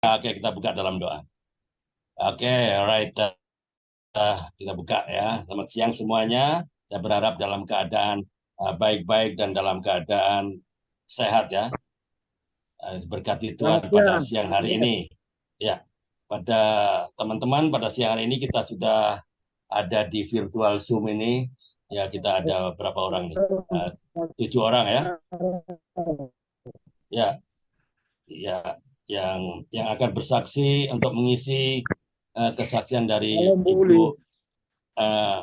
Oke, kita buka dalam doa. Oke, alright. Kita buka ya. Selamat siang semuanya. Saya berharap dalam keadaan baik-baik dan dalam keadaan sehat ya. Berkati Tuhan Selamat pada siang. siang hari ini. Ya, pada teman-teman pada siang hari ini kita sudah ada di virtual Zoom ini. Ya, kita ada berapa orang nih? 7 orang ya. Ya, ya, yang akan bersaksi untuk mengisi kesaksian dari Halo Bu Uli. eh,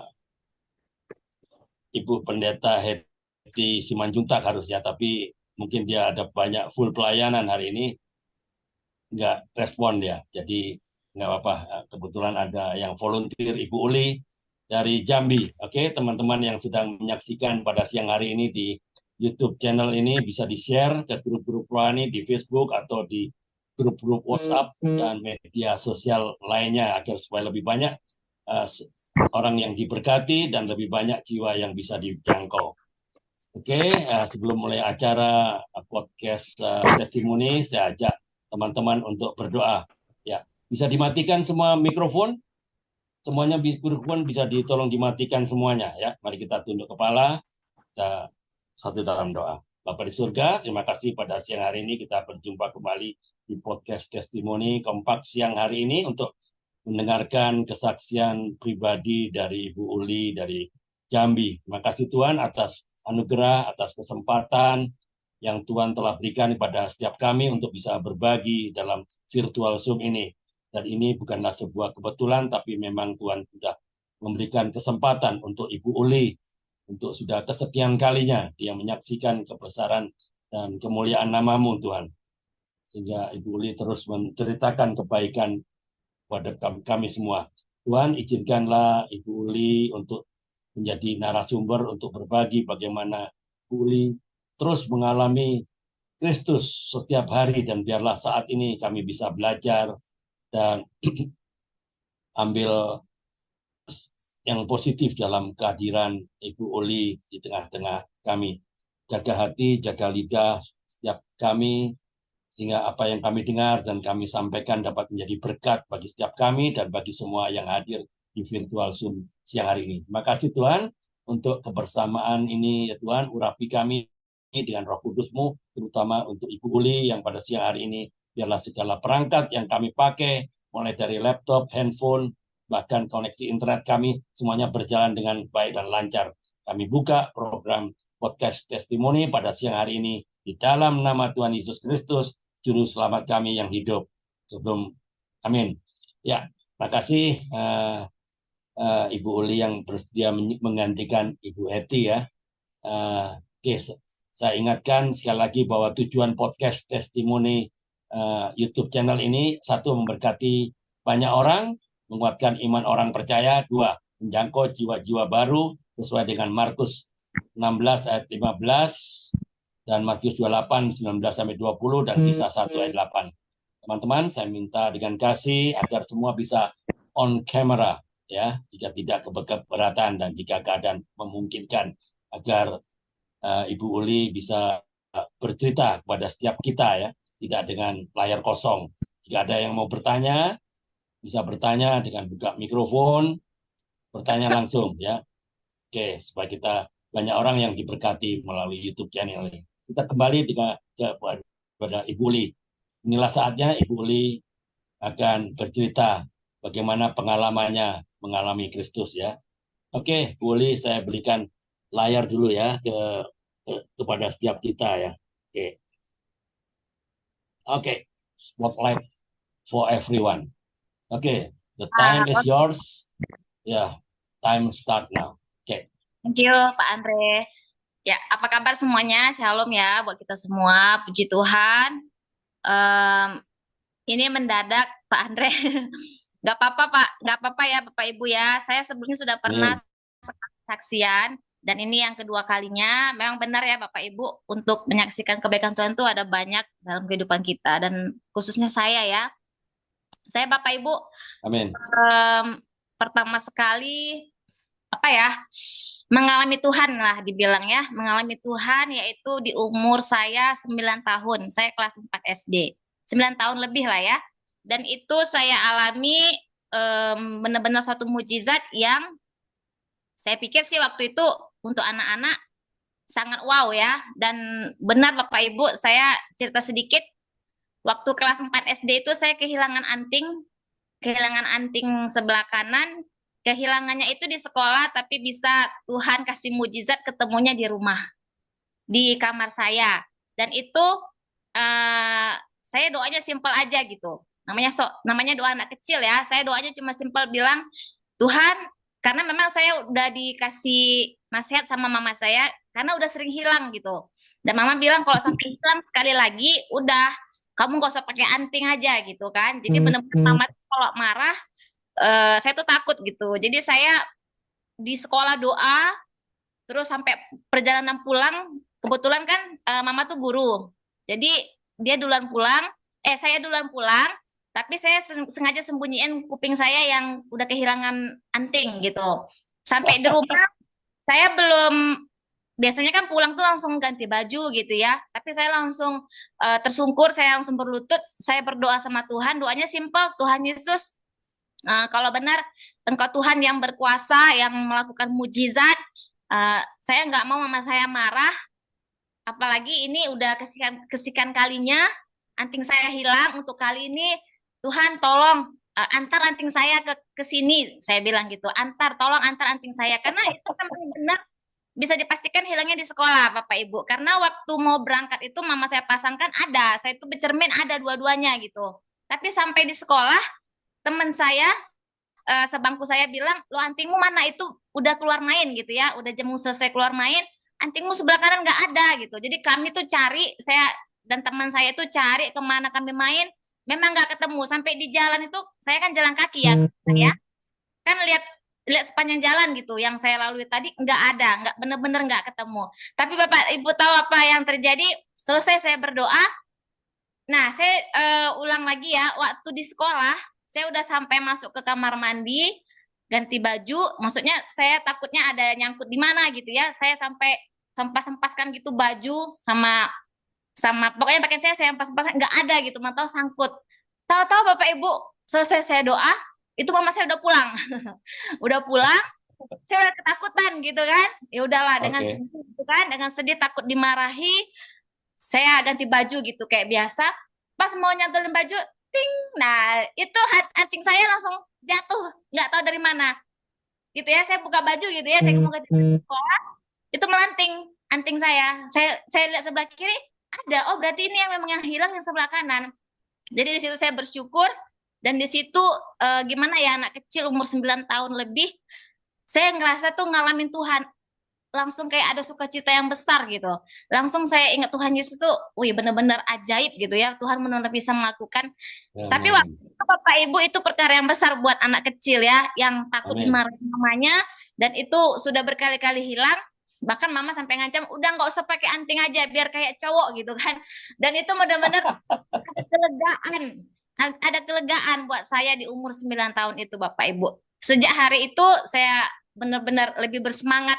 Ibu Pendeta Hetty Simanjuntak harusnya, tapi mungkin dia ada banyak full pelayanan hari ini, nggak respon dia. Jadi nggak apa-apa. Kebetulan ada yang volunteer Ibu Uli dari Jambi. Oke, teman-teman yang sedang menyaksikan pada siang hari ini di YouTube channel ini bisa di-share ke grup-grup rohani di Facebook atau di grup-grup WhatsApp dan media sosial lainnya agar supaya lebih banyak uh, orang yang diberkati dan lebih banyak jiwa yang bisa dijangkau. Oke, sebelum mulai acara podcast testimoni, saya ajak teman-teman untuk berdoa. Ya, bisa dimatikan semua mikrofon, semuanya mikrofon bisa ditolong dimatikan semuanya. Ya, mari kita tunduk kepala, kita satu dalam doa. Bapa di surga, terima kasih pada siang hari ini kita berjumpa kembali di podcast testimoni kompak siang hari ini untuk mendengarkan kesaksian pribadi dari Ibu Uli dari Jambi. Terima kasih Tuhan atas anugerah, atas kesempatan yang Tuhan telah berikan kepada setiap kami untuk bisa berbagi dalam virtual Zoom ini. Dan ini bukanlah sebuah kebetulan, tapi memang Tuhan sudah memberikan kesempatan untuk Ibu Uli, untuk sudah kesekian kalinya dia menyaksikan kebesaran dan kemuliaan namamu Tuhan. Sehingga Ibu Uli terus menceritakan kebaikan pada kami semua. Tuhan, izinkanlah Ibu Uli untuk menjadi narasumber untuk berbagi bagaimana Ibu Uli terus mengalami Kristus setiap hari dan biarlah saat ini kami bisa belajar dan ambil yang positif dalam kehadiran Ibu Uli di tengah-tengah kami. Jaga hati, jaga lidah setiap kami, sehingga apa yang kami dengar dan kami sampaikan dapat menjadi berkat bagi setiap kami dan bagi semua yang hadir di virtual Zoom siang hari ini. Terima kasih Tuhan untuk kebersamaan ini ya Tuhan, urapi kami dengan Roh Kudus-Mu, terutama untuk Ibu Uli yang pada siang hari ini, biarlah segala perangkat yang kami pakai, mulai dari laptop, handphone, bahkan koneksi internet kami, semuanya berjalan dengan baik dan lancar. Kami buka program podcast testimoni pada siang hari ini di dalam nama Tuhan Yesus Kristus, Juru Selamat kami yang hidup. Sebelum, amin. Ya, terima kasih Ibu Uli yang bersedia menggantikan Ibu Hetty ya. Oke, saya ingatkan sekali lagi bahwa tujuan podcast testimoni YouTube channel ini, satu, memberkati banyak orang, menguatkan iman orang percaya, dua, menjangkau jiwa-jiwa baru sesuai dengan Markus 16 ayat 15 dan Matius 28 19 sampai 20 dan Kisah 1 ayat 8. Teman-teman, saya minta dengan kasih agar semua bisa on camera ya, jika tidak keberatan dan jika keadaan memungkinkan agar Ibu Uli bisa bercerita kepada setiap kita ya, tidak dengan layar kosong. Jika ada yang mau bertanya, bisa bertanya dengan buka mikrofon, bertanya langsung ya. Oke, supaya kita banyak orang yang diberkati melalui YouTube channel ini. Kita kembali kepada Ibu Uli. Inilah saatnya Ibu Uli akan bercerita bagaimana pengalamannya mengalami Kristus ya. Oke, Bu Uli, saya berikan layar dulu ya kepada setiap kita ya. Oke, oke, spotlight for everyone. Oke, the time is yours. Ya, time start now. Oke. Thank you, Pak Andre. Ya, apa kabar semuanya? Shalom ya buat kita semua. Puji Tuhan. Em, ini mendadak, Pak Andre. Gak apa-apa, Pak. Gak apa-apa ya, Bapak Ibu ya. Saya sebelumnya sudah pernah Amin. saksian, dan ini yang kedua kalinya. Memang benar ya, Bapak Ibu, untuk menyaksikan kebaikan Tuhan itu ada banyak dalam kehidupan kita, dan khususnya saya ya. Saya, Bapak Ibu, Amin. pertama sekali apa ya, mengalami Tuhan lah dibilang ya, mengalami Tuhan yaitu di umur saya 9 tahun. Saya kelas 4 SD. 9 tahun lebih lah ya. dan itu saya alami benar-benar suatu mujizat yang saya pikir sih waktu itu untuk anak-anak sangat wow ya. Dan benar Bapak Ibu, saya cerita sedikit. Waktu kelas 4 SD itu saya kehilangan anting sebelah kanan. Kehilangannya itu di sekolah, tapi bisa Tuhan kasih mujizat ketemunya di rumah, di kamar saya. Dan itu saya doanya simpel aja gitu. Namanya doa anak kecil ya. Saya doanya cuma simpel bilang, Tuhan, karena memang saya udah dikasih nasihat sama mama saya karena udah sering hilang gitu. Dan mama bilang kalau sampai hilang sekali lagi, udah kamu gak usah pakai anting aja gitu kan. Jadi benar-benar mama tuh kalau marah, saya tuh takut gitu. Jadi saya di sekolah doa, terus sampai perjalanan pulang, kebetulan kan mama tuh guru. Jadi dia duluan pulang, saya duluan pulang, tapi saya sengaja sembunyiin kuping saya yang udah kehilangan anting gitu. Sampai di rumah, saya belum, biasanya kan pulang tuh langsung ganti baju gitu ya. Tapi saya langsung tersungkur, saya langsung berlutut, saya berdoa sama Tuhan. Doanya simpel, Tuhan Yesus, kalau benar Engkau Tuhan yang berkuasa, yang melakukan mujizat, saya nggak mau mama saya marah. Apalagi ini udah kesikan kalinya anting saya hilang. Untuk kali ini Tuhan tolong antar anting saya ke sini. Saya bilang gitu, tolong antar anting saya, karena itu kan benar bisa dipastikan hilangnya di sekolah Bapak Ibu. Karena waktu mau berangkat itu mama saya pasangkan ada, saya itu bercermin ada dua-duanya gitu. Tapi sampai di sekolah teman saya sebangku saya bilang, lo antingmu mana, itu udah keluar main gitu ya, udah jam selesai keluar main, antingmu sebelah kanan nggak ada gitu. Jadi kami tuh cari, saya dan teman saya tuh cari kemana kami main, memang nggak ketemu. Sampai di jalan itu, saya kan jalan kaki ya, ya kan lihat lihat sepanjang jalan gitu, yang saya lalui tadi nggak ada, nggak bener-bener nggak ketemu. Tapi Bapak Ibu tahu apa yang terjadi? Selesai saya berdoa, nah saya ulang lagi ya, waktu di sekolah saya udah sampai masuk ke kamar mandi, ganti baju, maksudnya saya takutnya ada nyangkut di mana gitu ya. Saya sampai sempas-sempaskan gitu baju sama sama pokoknya pakaian saya sempas-sempaskan, nggak ada gitu, mau tahu sangkut. Tahu-tahu Bapak Ibu, selesai saya doa, itu mama saya udah pulang. Udah pulang, saya udah ketakutan gitu kan. Ya udahlah, dengan Oke. sedih gitu kan, dengan sedih takut dimarahi, saya ganti baju gitu kayak biasa. Pas mau nyantolin baju, ting, nah itu anting saya langsung jatuh, nggak tahu dari mana gitu ya. Saya buka baju gitu ya, saya mau ganti baju sekolah, itu melanting anting saya lihat sebelah kiri ada. Oh berarti ini yang memang yang hilang yang sebelah kanan. Jadi di situ saya bersyukur. Dan di situ gimana ya, anak kecil umur 9 tahun lebih, saya ngerasa tuh ngalamin Tuhan, langsung kayak ada sukacita yang besar gitu. Langsung saya ingat Tuhan Yesus tuh, wih benar-benar ajaib gitu ya. Tuhan benar-benar bisa melakukan. Tapi waktu Amin. itu Bapak Ibu, itu perkara yang besar buat anak kecil ya, yang takut Amin. dimarahin mamanya, dan itu sudah berkali-kali hilang. Bahkan mama sampai ngancam, udah nggak usah pakai anting aja, biar kayak cowok gitu kan. Dan itu benar-benar ada kelegaan, ada kelegaan buat saya di umur 9 tahun itu Bapak Ibu. Sejak hari itu saya benar-benar lebih bersemangat.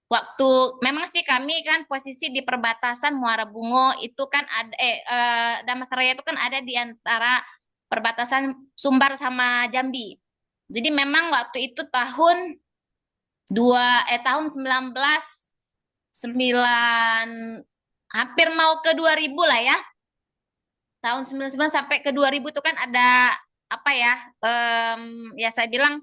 Waktu memang sih kami kan posisi di perbatasan Muara Bungo itu kan ada Damasraya itu kan ada di antara perbatasan Sumbar sama Jambi. Jadi memang waktu itu tahun 1999, hampir mau ke 2000 lah ya. Tahun 99 sampai ke 2000 itu kan ada apa ya? Ya saya bilang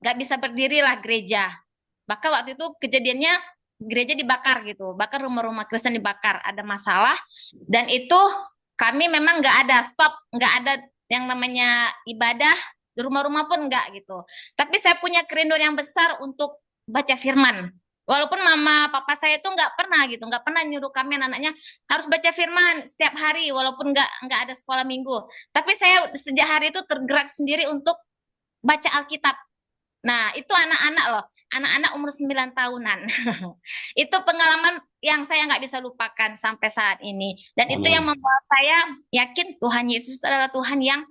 nggak bisa berdiri lah gereja. Bahkan waktu itu kejadiannya gereja dibakar gitu, bahkan rumah-rumah Kristen dibakar, ada masalah. Dan itu kami memang nggak ada stop, nggak ada yang namanya ibadah, di rumah-rumah pun nggak gitu. Tapi saya punya kerinduan yang besar untuk baca firman. Walaupun mama papa saya itu nggak pernah gitu, nggak pernah nyuruh kami anaknya harus baca firman setiap hari, walaupun nggak ada sekolah minggu. Tapi saya sejak hari itu tergerak sendiri untuk baca Alkitab. Nah, itu anak-anak loh, anak-anak umur 9 tahunan. Itu pengalaman yang saya nggak bisa lupakan sampai saat ini. Dan itu yang Amin. membuat saya yakin Tuhan Yesus adalah Tuhan yang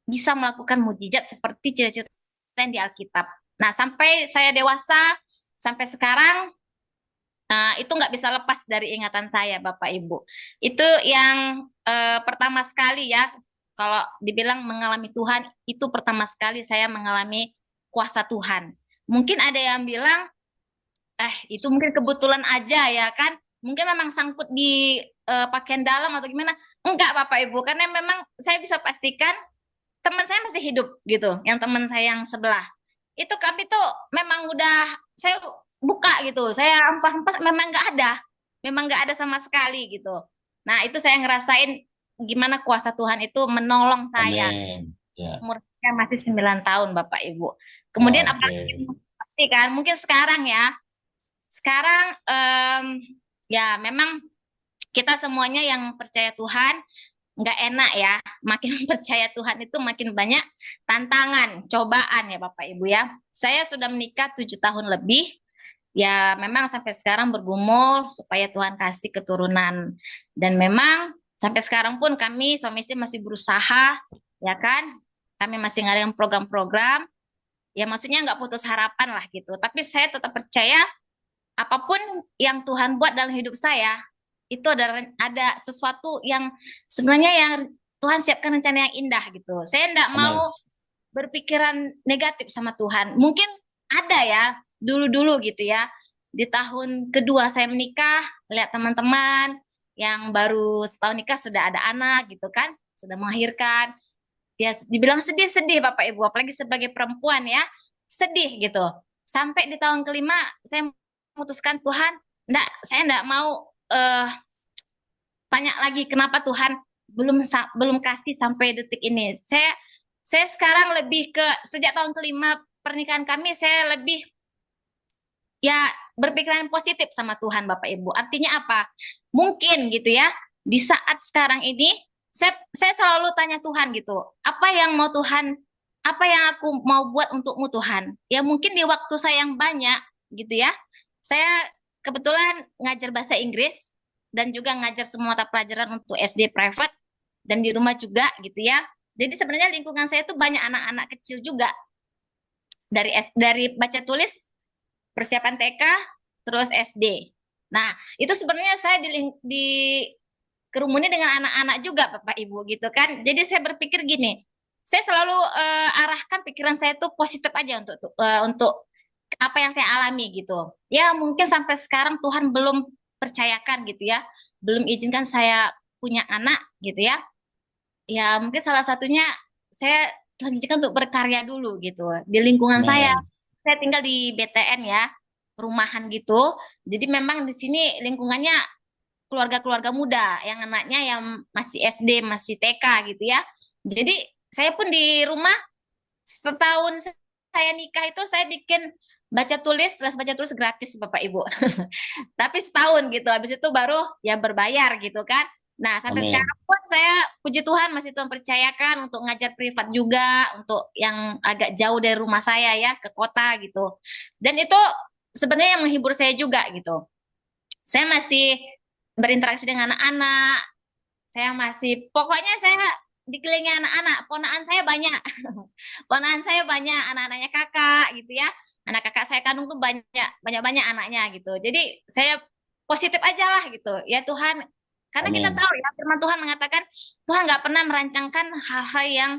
bisa melakukan mujizat seperti ciri-ciri yang di Alkitab. Nah, sampai saya dewasa, sampai sekarang, itu nggak bisa lepas dari ingatan saya, Bapak Ibu. Itu yang pertama sekali ya. kalau dibilang mengalami Tuhan, itu pertama sekali saya mengalami kuasa Tuhan. Mungkin ada yang bilang, itu mungkin kebetulan aja ya kan. Mungkin memang sangkut di pakaian dalam atau gimana. Enggak Bapak Ibu, karena memang saya bisa pastikan teman saya masih hidup gitu, yang teman saya yang sebelah. Itu kami tuh memang udah saya buka gitu. Saya ampas-ampas memang nggak ada. Memang nggak ada sama sekali gitu. Nah, itu saya ngerasain gimana kuasa Tuhan itu menolong saya. Amin. Ya. Umur saya masih 9 tahun Bapak Ibu. Kemudian apa Oke. pasti kan mungkin sekarang ya. Sekarang ya memang kita semuanya yang percaya Tuhan nggak enak ya. Makin percaya Tuhan itu makin banyak tantangan, cobaan ya Bapak Ibu ya. Saya sudah menikah 7 tahun lebih. Ya memang sampai sekarang bergumul supaya Tuhan kasih keturunan. Dan memang sampai sekarang pun kami suami istri masih berusaha, ya kan? Kami masih ngadain program-program. Ya maksudnya nggak putus harapan lah gitu. Tapi saya tetap percaya apapun yang Tuhan buat dalam hidup saya, itu ada sesuatu yang sebenarnya yang Tuhan siapkan rencana yang indah gitu. Saya enggak Amin. mau berpikiran negatif sama Tuhan. Mungkin ada ya, dulu-dulu gitu ya. Di tahun kedua saya menikah, lihat teman-teman yang baru setahun nikah sudah ada anak gitu kan, sudah melahirkan. Ya dibilang sedih-sedih Bapak Ibu, apalagi sebagai perempuan ya, sedih gitu. Sampai di tahun kelima saya memutuskan Tuhan, saya enggak mau tanya lagi kenapa Tuhan belum kasih sampai detik ini. Saya sekarang lebih ke sejak tahun kelima pernikahan kami saya lebih ya berpikiran positif sama Tuhan Bapak Ibu. Artinya apa? Mungkin gitu ya di saat sekarang ini saya selalu tanya Tuhan gitu, apa yang mau Tuhan, apa yang aku mau buat untukmu Tuhan? Ya mungkin di waktu saya yang banyak gitu ya. Saya kebetulan ngajar bahasa Inggris dan juga ngajar semua mata pelajaran untuk SD private dan di rumah juga gitu ya. Jadi sebenarnya lingkungan saya itu banyak anak-anak kecil juga dari baca tulis persiapan TK terus SD. Nah, itu sebenarnya saya di kerumuni dengan anak-anak juga Bapak Ibu gitu kan. Jadi saya berpikir gini, saya selalu arahkan pikiran saya tuh positif aja untuk apa yang saya alami gitu. Ya mungkin sampai sekarang Tuhan belum percayakan gitu ya, belum izinkan saya punya anak gitu ya. Ya mungkin salah satunya saya Tuhan izinkan untuk berkarya dulu gitu di lingkungan saya. Amin. Saya tinggal di BTN ya, perumahan gitu. Jadi memang di sini lingkungannya keluarga-keluarga muda yang anaknya yang masih SD, masih TK gitu ya. Jadi saya pun di rumah setahun saya nikah itu saya bikin baca tulis, les baca tulis gratis Bapak Ibu. Tapi setahun gitu, habis itu baru ya berbayar gitu kan. Nah, sampai Amin. sekarang pun saya puji Tuhan masih Tuhan percayakan untuk ngajar privat juga, untuk yang agak jauh dari rumah saya ya, ke kota gitu. Dan itu sebenarnya yang menghibur saya juga gitu. Saya masih berinteraksi dengan anak-anak, saya masih, pokoknya saya dikelilingi anak-anak, ponaan saya banyak. Ponaan saya banyak, anak-anaknya kakak gitu ya. Anak kakak saya kandung tuh banyak-banyak anaknya gitu. Jadi saya positif aja lah gitu. Ya Tuhan, karena kita Amin. tahu ya firman Tuhan mengatakan Tuhan nggak pernah merancangkan hal-hal yang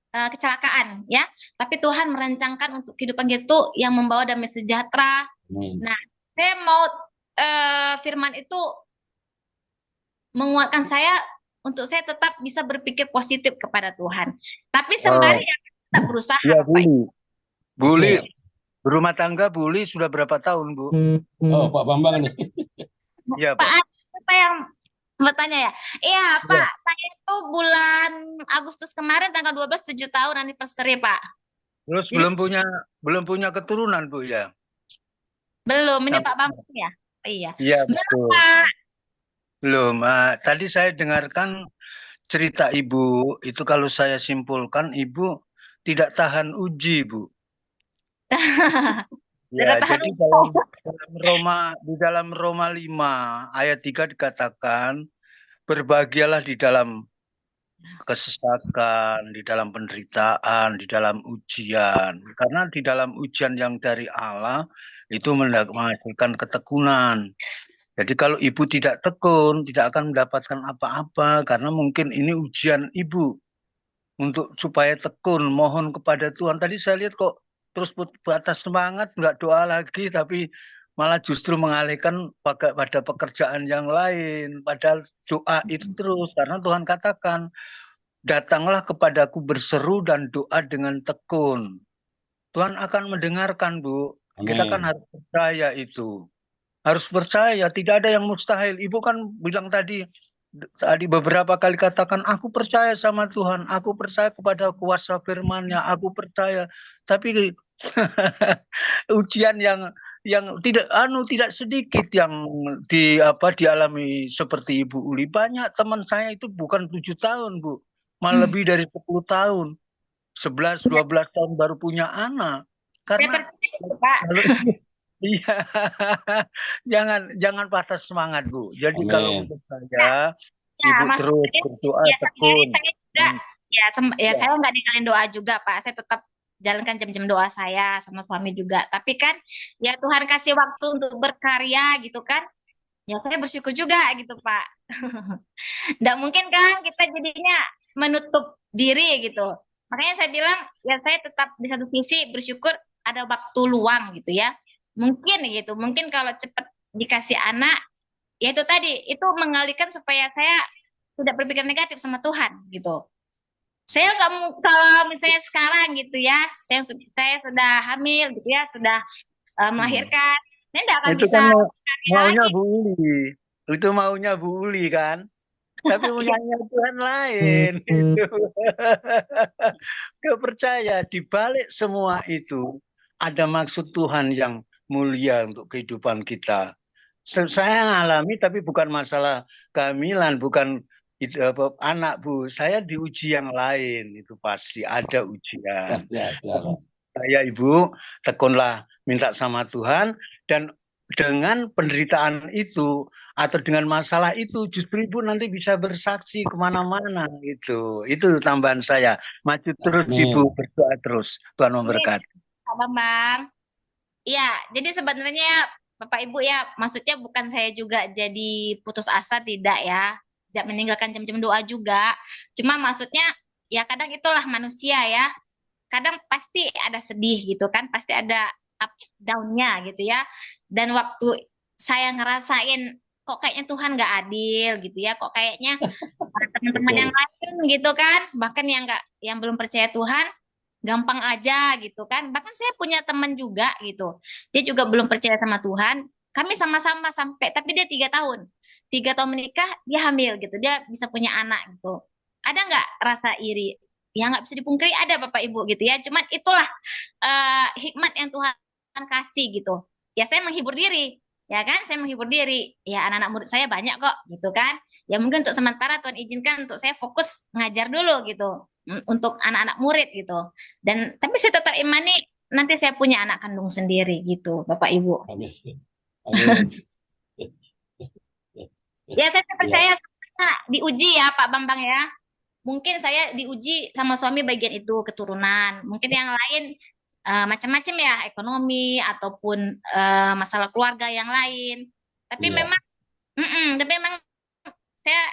kecelakaan ya. Tapi Tuhan merancangkan untuk kehidupan kita yang membawa damai sejahtera. Amin. Nah, saya mau firman itu menguatkan saya untuk saya tetap bisa berpikir positif kepada Tuhan. Tapi sembari Oh, ya tetap berusaha iya Bapak Ibu. Buli. Oke. Berumah tangga Buli sudah berapa tahun, Bu? Oh, Pak Bambang nih. Iya, Pak Pak. apa yang bertanya ya? Iya, Iya. Pak. Saya itu bulan Agustus kemarin tanggal 12 7 tahun anniversary, Pak. Terus Jadi belum punya keturunan, Bu ya? belum ini Sampai Pak Bambang ya? Iya. Iya, Belum, betul. Pak. Belum. Tadi saya dengarkan cerita Ibu, itu kalau saya simpulkan Ibu tidak tahan uji, Bu. Tidak Ya, tahan jadi untuk. di dalam Roma 5 ayat 3 dikatakan berbahagialah di dalam kesesakan, di dalam penderitaan, di dalam ujian. Karena di dalam ujian yang dari Allah itu menghasilkan ketekunan. Jadi kalau ibu tidak tekun, tidak akan mendapatkan apa-apa karena mungkin ini ujian ibu. untuk supaya tekun, mohon kepada Tuhan. Tadi saya lihat kok terus batas semangat, nggak doa lagi, tapi malah justru mengalihkan pada pekerjaan yang lain. Padahal doa itu terus, karena Tuhan katakan, datanglah kepadaku berseru dan doa dengan tekun. Tuhan akan mendengarkan, Bu. Kita kan Amin. harus percaya itu. Harus percaya, tidak ada yang mustahil. Ibu kan bilang tadi beberapa kali katakan, aku percaya sama Tuhan, aku percaya kepada kuasa firman-Nya, aku percaya. Tapi ujian yang tidak sedikit yang dialami seperti Ibu Uli. Banyak teman saya itu bukan 7 tahun, Bu. Malah lebih dari 10 tahun. 11, 12 tahun baru punya anak. Saya Karena percaya itu, Pak. kalau iya, jangan patah semangat, Bu. Jadi kalau Amin. menurut saya, Ya, Ibu Mas, terus berdoa ya sendiri tekun. saya juga ya Ya. saya nggak ninggalin doa juga, Pak. Saya tetap jalankan jam-jam doa saya sama suami juga. Tapi kan ya Tuhan kasih waktu untuk berkarya gitu kan. Ya saya bersyukur juga gitu, Pak. Nggak mungkin kan kita jadinya menutup diri gitu. Makanya saya bilang ya saya tetap di satu sisi bersyukur ada waktu luang gitu ya. Mungkin gitu. Mungkin kalau cepat dikasih anak ya itu tadi itu mengalihkan supaya saya tidak berpikir negatif sama Tuhan gitu. Saya nggak mau kalau misalnya sekarang gitu ya, saya sudah hamil gitu ya, sudah melahirkan, saya tidak akan Itu bisa kan berkarya maunya lagi. Bu Uli. Itu maunya Bu Uli kan. Tapi punyanya Tuhan lain. Itu. Kau percaya di balik semua itu ada maksud Tuhan yang mulia untuk kehidupan kita. Saya ngalami tapi bukan masalah kehamilan, bukan anak, Bu. Saya diuji yang lain, itu pasti ada ujian. Pasti ada. Saya Ibu, tekunlah minta sama Tuhan, dan dengan penderitaan itu atau dengan masalah itu justru Ibu nanti bisa bersaksi kemana-mana gitu. Itu tambahan saya. Maju terus Ibu, Amin. berdoa terus. Tuhan Ini memberkati. Pak Bambang. Iya, jadi sebenarnya Bapak Ibu ya, maksudnya bukan saya juga jadi putus asa tidak ya, tidak meninggalkan jam-jam doa juga. Cuma maksudnya ya kadang itulah manusia ya, kadang pasti ada sedih gitu kan, pasti ada up down-nya gitu ya. Dan waktu saya ngerasain kok kayaknya Tuhan nggak adil gitu ya, kok kayaknya teman-teman yang Betul. lain gitu kan, bahkan yang belum percaya Tuhan gampang aja gitu kan. Bahkan saya punya teman juga gitu, dia juga belum percaya sama Tuhan. Kami sama-sama sampai, tapi dia 3 tahun, 3 tahun menikah, dia hamil gitu, dia bisa punya anak gitu. Ada nggak rasa iri? Ya nggak bisa dipungkiri ada Bapak Ibu gitu ya. Cuman itulah hikmat yang Tuhan kasih gitu. Ya saya menghibur diri, ya kan? Saya menghibur diri. Ya anak-anak murid saya banyak kok gitu kan. Ya mungkin untuk sementara Tuhan izinkan untuk saya fokus ngajar dulu gitu untuk anak-anak murid gitu. Dan tapi saya tetap imani nanti saya punya anak kandung sendiri gitu, Bapak Ibu. Amin. Amin. Ya saya Ya. percaya diuji ya Pak Bambang ya. Mungkin saya diuji sama suami bagian itu keturunan. Mungkin yang lain macam-macam ya ekonomi ataupun masalah keluarga yang lain. Tapi Iya. memang saya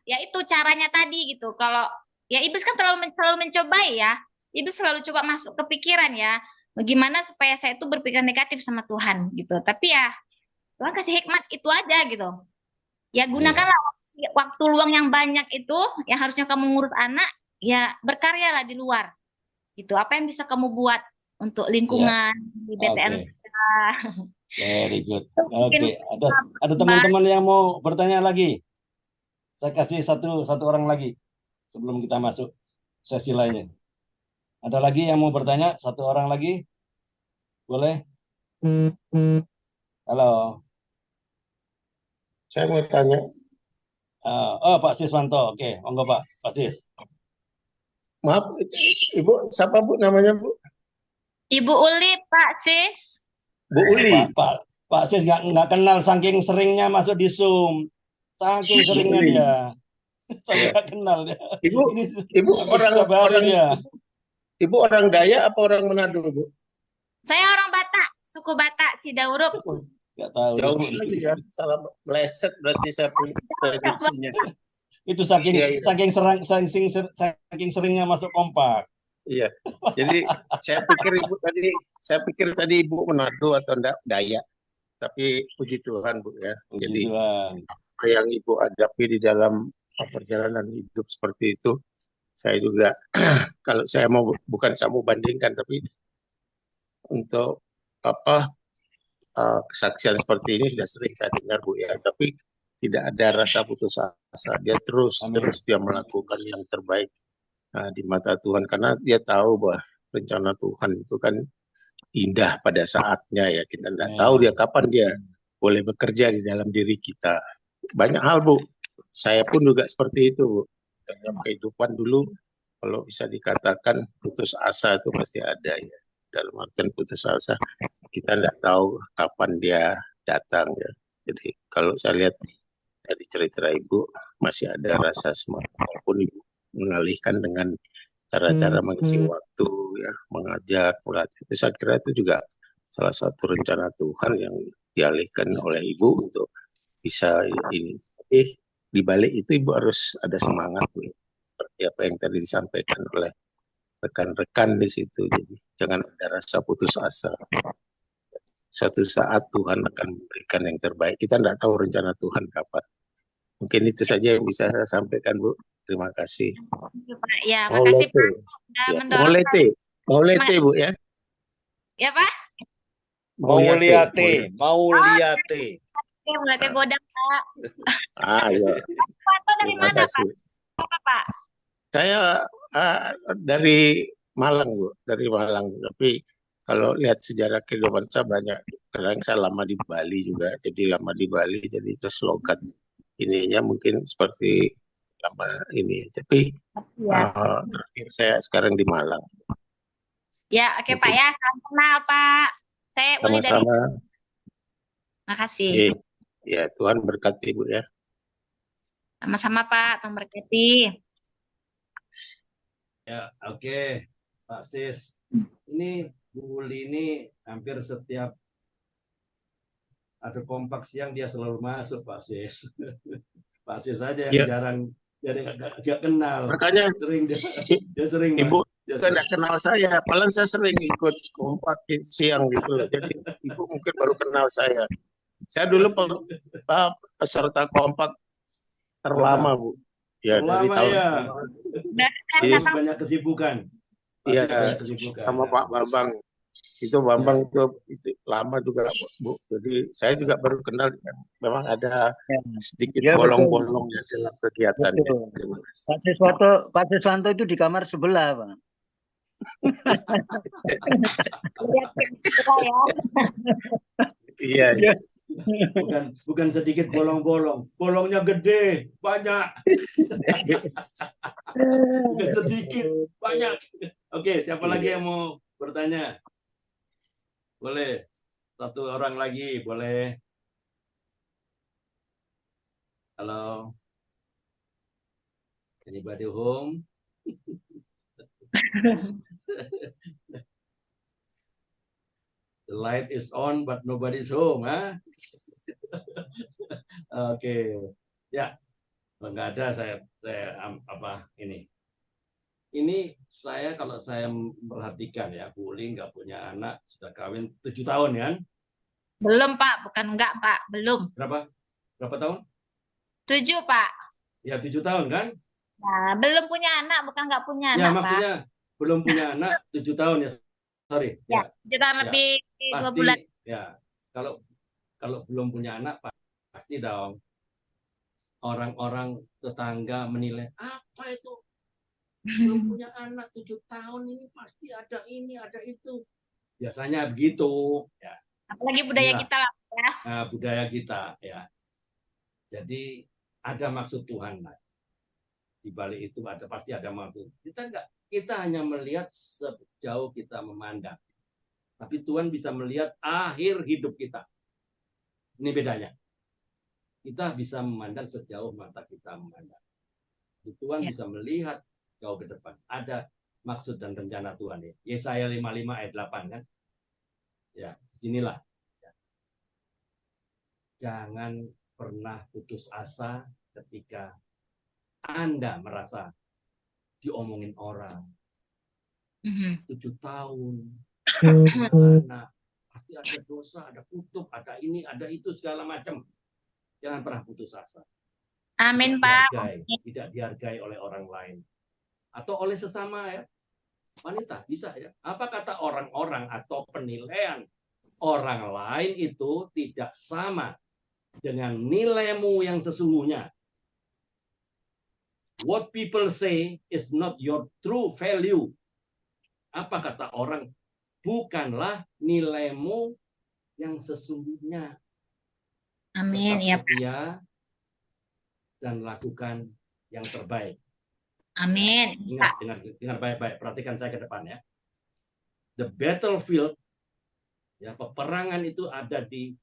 ya itu caranya tadi gitu. Kalau ya iblis kan selalu mencobai ya. Iblis selalu coba masuk ke pikiran ya. Bagaimana supaya saya itu berpikir negatif sama Tuhan gitu. Tapi ya Tuhan kasih hikmat itu aja gitu. Ya Iya. gunakanlah waktu luang yang banyak itu yang harusnya kamu ngurus anak, ya berkaryalah di luar. Gitu. Apa yang bisa kamu buat untuk Iya. lingkungan di BTN Oke. saya. Very good. Mungkin Oke. Ada teman-teman yang mau bertanya lagi? Saya kasih satu orang lagi sebelum kita masuk sesi lainnya. Ada lagi yang mau bertanya? Satu orang lagi? Boleh? Halo. Saya mau tanya. Oh, Pak Siswanto. Oke, monggo Pak Sis. Maaf, Ibu, siapa Bu namanya Bu? Ibu Uli, Pak Sis. Bu Uli. Pak Sis nggak kenal saking seringnya masuk di Zoom. Saking seringnya Uli. dia. Saya nggak kenal dia. Ibu orang dia. Ibu orang Dayak apa orang Manado, Bu? Saya orang Batak, suku Batak Sidauruk. Nggak tahu. Jauh lagi ya, salah meleset berarti saya punya prediksinya. Itu saking Iya, iya, saking seringnya masuk kompak. iya. Jadi saya pikir tadi Ibu Manado atau enggak Dayak. Tapi puji Tuhan Bu ya. Puji Jadi Tuhan. apa yang Ibu hadapi di dalam perjalanan hidup seperti itu, saya juga kalau saya mau bukan saya mau bandingkan, tapi untuk apa kesaksian seperti ini sudah sering saya dengar Bu ya. Tapi tidak ada rasa putus asa. Dia Amin. terus dia melakukan yang terbaik di mata Tuhan karena dia tahu bahwa rencana Tuhan itu kan indah pada saatnya ya. Kita tidak tahu dia Amin. kapan dia boleh bekerja di dalam diri kita. Banyak hal Bu. Saya pun juga seperti itu Bu. Dalam kehidupan dulu kalau bisa dikatakan putus asa itu pasti ada ya. Dalam artian putus asa kita tidak tahu kapan dia datang ya. Jadi kalau saya lihat dari cerita Ibu masih ada rasa semangat walaupun Ibu mengalihkan dengan cara-cara mengisi waktu ya, mengajar, melatih. Itu saya kira itu juga salah satu rencana Tuhan yang dialihkan oleh Ibu untuk bisa ini. Tapi di balik itu Ibu harus ada semangat Bu. Seperti apa yang tadi disampaikan oleh rekan-rekan di situ. Jadi jangan ada rasa putus asa. Suatu saat Tuhan akan memberikan yang terbaik. Kita tidak tahu rencana Tuhan kapan. Mungkin itu saja yang bisa saya sampaikan Bu. Terima kasih. Pak. Ya, makasih Pak sudah Ya. mendorong Maulete Bu ya. Ya Pak. Mauliate. Oke, mulai godang Pak. Iya. Pak dari Terima mana Pak? kasih. Apa Pak? Saya dari Malang Bu, dari Malang. Tapi kalau lihat sejarah kehidupan saya banyak. Kadang saya lama di Bali juga, jadi lama di Bali, jadi terus logat ininya mungkin seperti lama ini. Tapi Ya. terakhir saya sekarang di Malang. Ya, oke Pak ya. Salam kenal Pak. Saya Uli dari Sama-sama. Makasih. Ya, Tuhan berkati Bu ya. Sama-sama Pak, Tuhan berkati. Ya, oke. Pak Sis. Ini Bu Uli ini hampir setiap ada kompak siang dia selalu masuk Pak Sis. Pak Sis aja yang jarang, jadi agak kenal. Makanya sering dia sering. Ibu tidak kenal saya, paling saya sering ikut kompak siang gitu. Jadi Ibu mungkin baru kenal saya. Saya dulu peserta kompak terlama Bu. Ya dari tahun ya. Banyak kesibukan. Iya, sama Pak Bambang. Itu Bambang itu lama juga Bu. Jadi saya juga baru kenal. Memang ada sedikit bolong-bolong ya dalam kegiatannya. Terima kasih. Pak Siswanto itu di kamar sebelah Pak. Iya. Bukan sedikit bolong-bolong, bolongnya gede, banyak. Bukan sedikit, banyak. Oke, siapa lagi yang mau bertanya? Boleh, satu orang lagi, boleh. Halo. Anybody home? The light is on, but nobody's home, huh? Oke, ya, nggak ada saya apa ini. Ini saya kalau saya memperhatikan ya, Bu Uli nggak punya anak, sudah kawin 7 tahun ya? Belum Pak, bukan enggak Pak, belum. Berapa tahun? 7 Pak. Ya 7 tahun kan? Nah, belum punya anak, bukan nggak punya ya, anak maksudnya Pak. Belum punya anak 7 tahun ya, sorry. Ya, 7 tahun lebih 2 bulan. Ya, kalau belum punya anak pasti dong orang-orang tetangga menilai apa itu belum punya anak 7 tahun ini pasti ada ini ada itu, biasanya begitu ya, apalagi budaya kita lah ya. Nah, budaya kita ya, jadi ada maksud Tuhan lah di balik itu, pasti ada maksud. Kita hanya melihat sejauh kita memandang, tapi Tuhan bisa melihat akhir hidup kita. Ini bedanya. Kita bisa memandang sejauh mata kita memandang. Tuhan bisa melihat jauh ke depan. Ada maksud dan rencana Tuhan. Yesaya 55 ayat 8 kan. Ya, sinilah. Jangan pernah putus asa ketika Anda merasa diomongin orang, 7 tahun, anak, pasti ada dosa, ada kutuk, ada ini, ada itu, segala macam. Jangan pernah putus asa. Amin, Tidak Pak. tidak dihargai oleh orang lain. Atau oleh sesama ya. Wanita, bisa ya. Apa kata orang-orang atau penilaian orang lain itu tidak sama dengan nilaimu yang sesungguhnya. What people say is not your true value. Apa kata orang? Bukanlah nilaimu yang sesungguhnya. Amin, Tetap ya, Pak. setia dan lakukan yang terbaik. Amin. Ingat, dengar baik-baik. Perhatikan saya ke depan ya. The battlefield, ya, peperangan itu ada di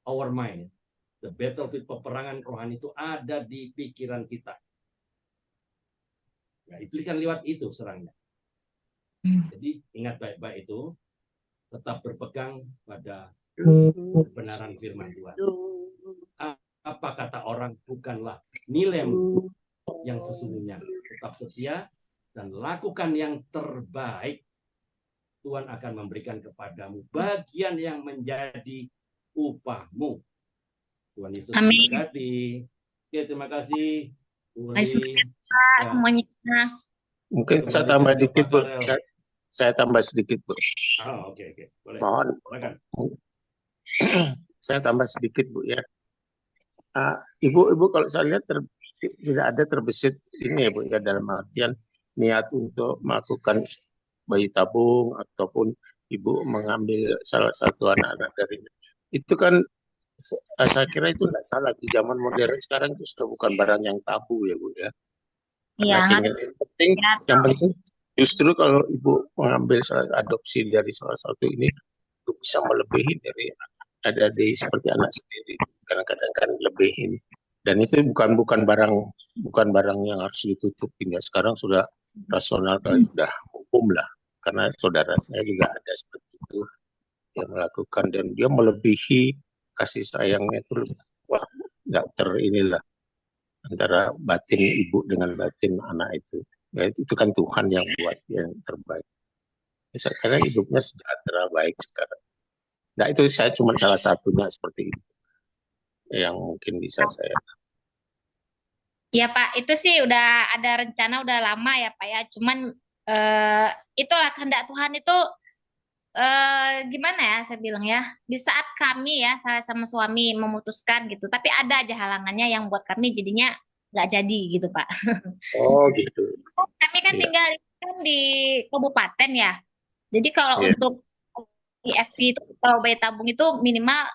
our mind. The battlefield, peperangan rohani itu ada di pikiran kita. Ya, iblis kan lewat itu serangnya. Jadi ingat baik-baik itu, tetap berpegang pada kebenaran firman Tuhan. Apa kata orang? Bukanlah nilaimu yang sesungguhnya. Tetap setia dan lakukan yang terbaik. Tuhan akan memberikan kepadamu bagian yang menjadi upahmu. Tuhan Yesus memberkati. Oke, terima kasih. Semuanya. Mungkin saya tambah dikit, Bu. Saya tambah sedikit, Bu. Oke. Boleh. Mohon. Silakan. Saya tambah sedikit, Bu, ya. Ibu kalau saya lihat tidak ada terbesit ini ya, Bu, ya, dalam artian niat untuk melakukan bayi tabung ataupun ibu mengambil salah satu anak-anak dari itu kan. Saya kira itu tidak salah. Di zaman modern sekarang itu sudah bukan barang yang tabu ya, Bu, ya. Iya. Yang penting justru kalau ibu mengambil adopsi dari salah satu ini, itu bisa melebihi dari adik-adik seperti anak sendiri. Kadang-kadang kan lebih ini. Dan itu bukan barang yang harus ditutupin ya. Sekarang sudah rasional kali, sudah hukum lah. Karena saudara saya juga ada seperti itu yang melakukan, dan dia melebihi kasih sayangnya itu, wah, nggak inilah antara batin ibu dengan batin anak itu. Ya, itu kan Tuhan yang buat yang terbaik. Karena hidupnya sejahtera baik sekarang. Nah, itu saya cuma salah satunya seperti itu yang mungkin bisa saya. Ya Pak, itu sih udah ada rencana udah lama ya Pak ya. Cuman itulah kehendak Tuhan itu gimana ya saya bilang ya. Di saat kami ya saya sama suami memutuskan gitu, tapi ada aja halangannya yang buat kami jadinya nggak jadi gitu Pak. Oh gitu. Kami kan tinggal di kabupaten ya. Jadi kalau untuk IFV itu kalau bayi tabung itu minimal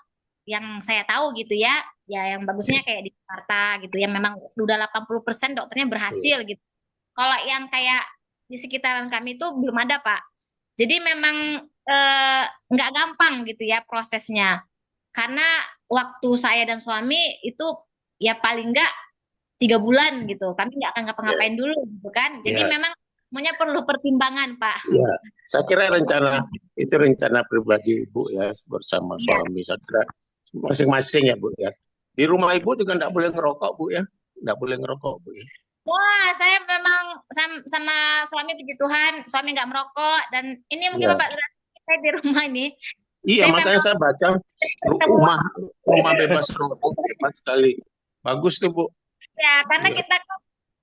yang saya tahu gitu ya yang bagusnya kayak di Jakarta gitu yang memang udah 80% dokternya berhasil gitu. Kalau yang kayak di sekitaran kami itu belum ada Pak. Jadi memang nggak gampang gitu ya prosesnya. Karena waktu saya dan suami itu ya paling nggak 3 bulan gitu. Kami nggak akan ngapa-ngapain dulu gitu kan. Jadi memang semuanya perlu pertimbangan Pak. Ya, saya kira rencana pribadi Ibu ya bersama suami. Saya kira masing-masing ya Bu ya. Di rumah Ibu juga nggak boleh ngerokok Bu ya. Nggak boleh ngerokok Bu ya. Wah, saya memang sama suami puji Tuhan, suami nggak merokok dan ini mungkin Bapak saya di rumah ini. Iya, makanya saya baca rumah bebas rokok hebat sekali. Bagus tuh Bu. Ya, karena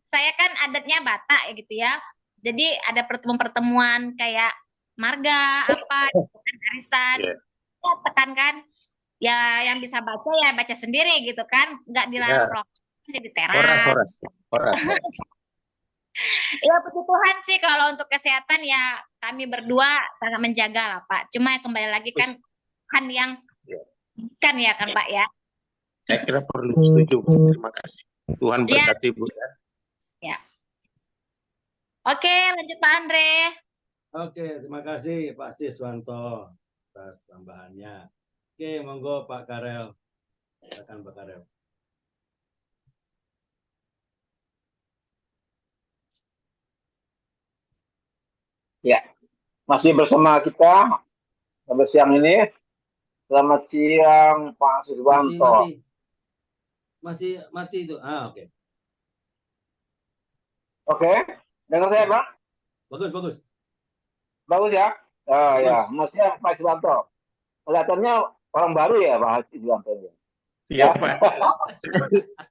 saya kan adatnya Batak ya gitu ya. Jadi ada pertemuan-pertemuan kayak marga apa arisan. Ya, tekankan ya yang bisa baca ya baca sendiri gitu kan, nggak dilarang rokok di teras. Horas. Ya puji Tuhan sih kalau untuk kesehatan ya kami berdua sangat menjaga lah Pak. Cuma kembali lagi kan Tuhan yang kan ya kan Pak ya. Saya kira perlu setuju. Terima kasih. Tuhan berkati Bu ya. Ya. Oke, lanjut Pak Andre. Oke, terima kasih Pak Siswanto atas tambahannya. Oke, monggo Pak Karel. Silakan Pak Karel. Ya, masih bersama kita pada siang ini. Selamat siang Pak Siswanto. Masih mati itu. Oke. Oke, dengar saya Pak? Bagus, bagus. Bagus ya? Oh Bagus. ya, Mas ya Pak Iswanto. Kelihatannya orang baru ya Pak Iswanto. Iya Pak.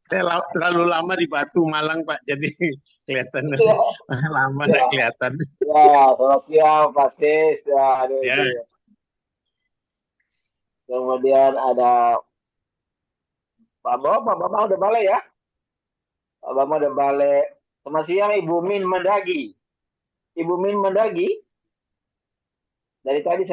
Saya terlalu lama di Batu Malang Pak, jadi kelihatan lama nggak kelihatan. Ya, selamat siang Pak Sis. Ya, Ya. Kemudian ada Pak Bambang udah balik ya? Pak Bambang udah balik. Selamat siang Ibu Min Mendagi. Ibu Min Mendagi. Dari tadi